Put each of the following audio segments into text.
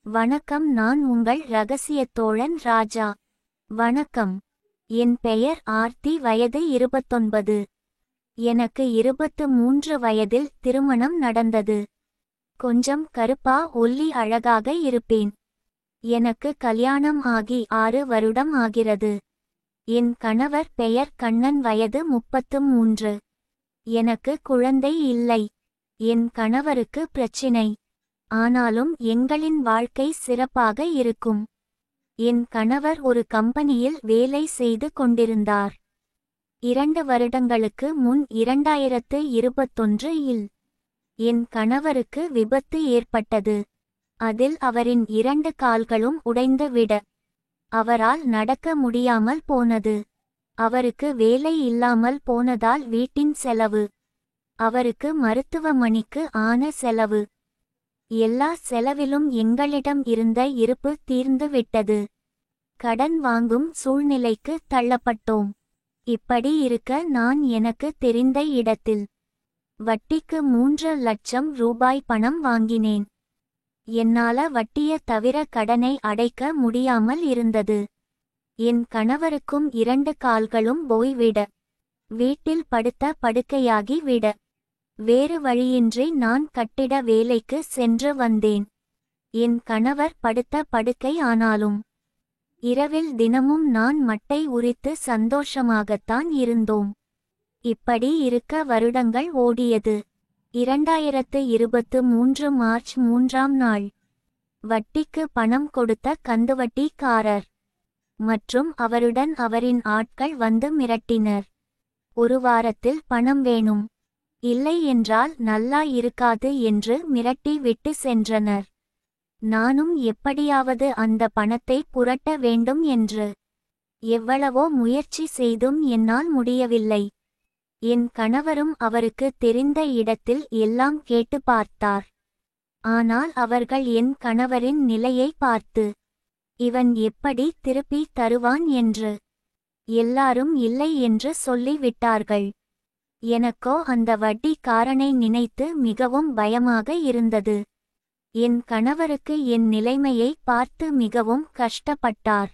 வணக்கம், நான் உங்கள் ரகசியத் தோழன் ராஜா. வணக்கம். என் பெயர் ஆர்த்தி, வயது 29. எனக்கு 23 வயதில் திருமணம் நடந்தது. கொஞ்சம் கருப்பா, ஒல்லி, அழகாக இருப்பேன். எனக்கு கல்யாணம் ஆகி 6 வருடம் ஆகிறது. என் கணவர் பெயர் கண்ணன், வயது 33. எனக்கு குழந்தை இல்லை. என் கணவருக்கு பிரச்சினை. ஆனாலும் எங்களின் வாழ்க்கை சிறப்பாக இருக்கும். என் கணவர் ஒரு கம்பெனியில் வேலை செய்து கொண்டிருந்தார். 2 வருடங்களுக்கு முன் 2021 இல் என் கணவருக்கு விபத்து ஏற்பட்டது. அதில் அவரின் 2 கால்களும் உடைந்து விட அவரால் நடக்க முடியாமல் போனது. அவருக்கு வேலை இல்லாமல் போனதால் வீட்டின் செலவு, அவருக்கு மருத்துவமனைக்கு ஆன செலவு, எல்லா செலவிலும் எங்களிடம் இருந்த இருப்பு தீர்ந்து விட்டது. கடன் வாங்கும் சூழ்நிலைக்கு தள்ளப்பட்டோம். இப்படி இருக்க நான் எனக்கு தெரிந்த இடத்தில் வட்டிக்கு 3 லட்சம் ரூபாய் பணம் வாங்கினேன். என்னால வட்டியை தவிர கடனை அடைக்க முடியாமல் இருந்தது. என் கணவருக்கும் 2 கால்களும் போய்விட, வீட்டில் படுத்த படுக்கையாகி விட, வேறு வழியின்றி நான் கட்டிட வேலைக்கு சென்று வந்தேன். என் கணவர் படுத்த படுக்கை ஆனாலும் இரவில் தினமும் நான் மட்டை உரித்து சந்தோஷமாகத்தான் இருந்தோம். இப்படி இருக்க வருடங்கள் ஓடியது. 2023 மார்ச் 3ஆம் நாள் வட்டிக்கு பணம் கொடுத்த கந்துவட்டிக்காரர் மற்றும் அவருடன் அவரின் ஆட்கள் வந்து மிரட்டினர். 1 வாரத்தில் பணம் வேணும், இல்லை என்றால் நல்லா இருக்காது என்று மிரட்டி விட்டு சென்றனர். நானும் எப்படியாவது அந்த பணத்தை புரட்ட வேண்டும் என்று எவ்வளவோ முயற்சி செய்தும் என்னால் முடியவில்லை. என் கணவரும் அவருக்கு தெரிந்த இடத்தில் எல்லாம் கேட்டு பார்த்தார். ஆனால் அவர்கள் என் கணவரின் நிலையை பார்த்து, இவன் எப்படி திருப்பி தருவான் என்று எல்லாரும் இல்லை என்று சொல்லி விட்டார்கள். எனக்கோ அந்த வட்டிக்காரனை நினைத்து மிகவும் பயமாக இருந்தது. என் கணவருக்கு என் நிலைமையை பார்த்து மிகவும் கஷ்டப்பட்டார்.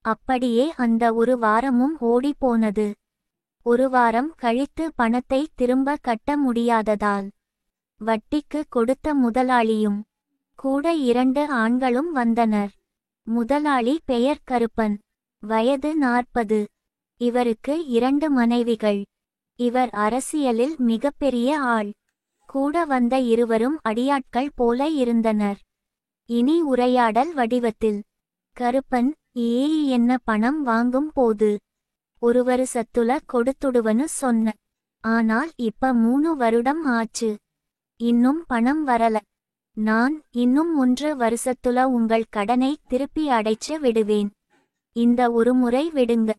அப்படியே அந்த 1 வாரமும் ஓடிப்போனது. 1 வாரம் கழித்து பணத்தை திரும்ப கட்ட முடியாததால் வட்டிக்கு கொடுத்த முதலாளியும் கூட 2 ஆண்களும் வந்தனர். முதலாளி பெயர் கருப்பன், வயது 40. இவருக்கு 2 மனைவிகள். இவர் அரசியலில் மிகப்பெரிய ஆள். கூட வந்த இருவரும் அடியாட்கள் போல இருந்தனர். இனி உரையாடல் வடிவத்தில், கருப்பன், என்ன பணம் வாங்கும் போது 1 வருஷத்துல கொடுத்துடுவனு சொன்ன. ஆனால் இப்ப 3 வருடம் ஆச்சு, இன்னும் பணம் வரல. நான் இன்னும் 1 வருஷத்துல உங்கள் கடனை திருப்பி அடைச்சு விடுவேன். இந்த ஒரு முறை விடுங்க.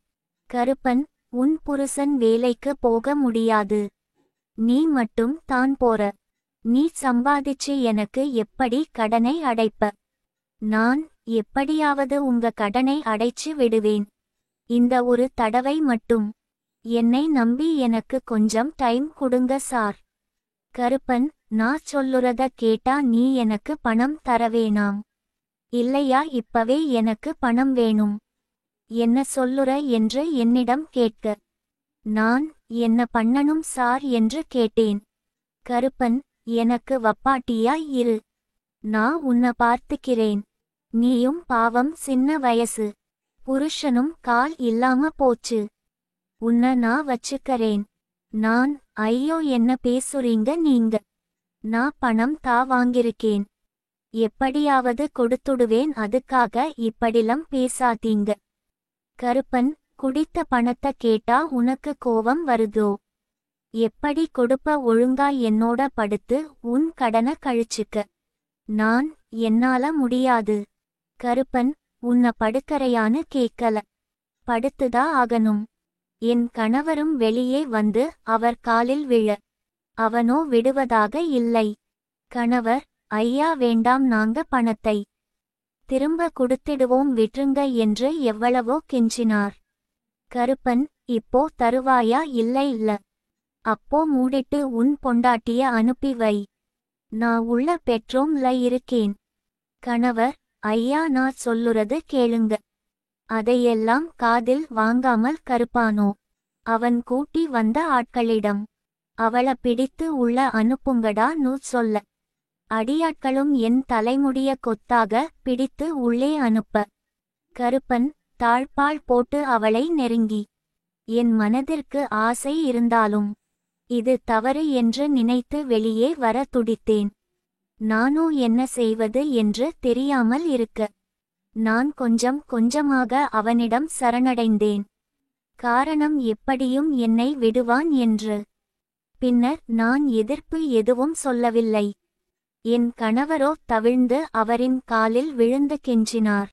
கருப்பன், உன் புருஷன் வேலைக்கு போக முடியாது, நீ மட்டும் தான் போற. நீ சம்பாதிச்சு எனக்கு எப்படி கடனை அடைப்ப? நான் எப்படியாவது உங்க கடனை அடைச்சு விடுவேன். இந்த ஒரு தடவை மட்டும் என்னை நம்பி எனக்கு கொஞ்சம் டைம் கொடுங்க சார். கருப்பன், நான் சொல்லுறத கேட்டா நீ எனக்கு பணம் தரவேணாம், இல்லையா இப்பவே எனக்கு பணம் வேணும். என்ன சொல்லுற என்று என்னிடம் கேட்க, நான் என்ன பண்ணணும் சார் என்று கேட்டேன். கருப்பன், எனக்கு வப்பாட்டியாய் இரு, நான் உன்னை பார்த்துக்கிறேன். நீயும் பாவம் சின்ன வயசு, புருஷனும் கால் இல்லாம போச்சு, உன்னை நான் வச்சுக்கறேன். நான், ஐயோ என்ன பேசுறீங்க நீங்க, நான் பணம் வாங்கிருக்கேன், எப்படியாவது கொடுத்துடுவேன், அதுக்காக இப்படிலம் பேசாதீங்க. கருப்பன், குடித்த பணத்தை கேட்டா உனக்கு கோபம் வருதோ? எப்படி கொடுப்ப? ஒழுங்கா என்னோட படுத்து உன் கடனை கழிச்சுக்க. நான், என்னால முடியாது. கருப்பன், உன்னை படுக்கறையான்னு கேட்கல, படுத்துதா ஆகணும். என் கணவரும் வெளியே வந்து அவர் காலில் விழ, அவனோ விடுவதாக இல்லை. கணவர், ஐயா வேண்டாம், நாங்க பணத்தை திரும்ப கொடுத்திடுவோம், விட்டுருங்க என்று எவ்வளவோ கெஞ்சினார். கருப்பன், இப்போ தருவாயா? இல்ல, அப்போ மூடிட்டு உன் பொண்டாட்டிய அனுப்பி வை, நான் உள்ள பெட்ரூம்ல இருக்கேன். கணவர்: ஐயா, நான் சொல்லுறது கேளுங்க. அதையெல்லாம் காதில் வாங்காமல் கருப்பானோ அவன் கூட்டி வந்த ஆட்களிடம், அவள பிடித்து உள்ள அனுப்புங்கடா நூ சொல்ல. அடியாட்களும் என் தலைமுடிய கொத்தாக பிடித்து உள்ளே அனுப்ப, கருப்பன் தாழ்பாள் போட்டு அவளை நெருங்கி, என் மனதிற்கு ஆசை இருந்தாலும் இது தவறு என்று நினைத்து வெளியே வர துடித்தேன். நானோ என்ன செய்வது என்று தெரியாமல் இருக்க, நான் கொஞ்சம் கொஞ்சமாக அவனிடம் சரணடைந்தேன். காரணம் எப்படியும் என்னை விடுவான் என்று. பின்னர் நான் எதிர்ப்பு எதுவும் சொல்லவில்லை. என் கணவரோ தவிழ்ந்து அவரின் காலில் விழுந்து கெஞ்சினார்.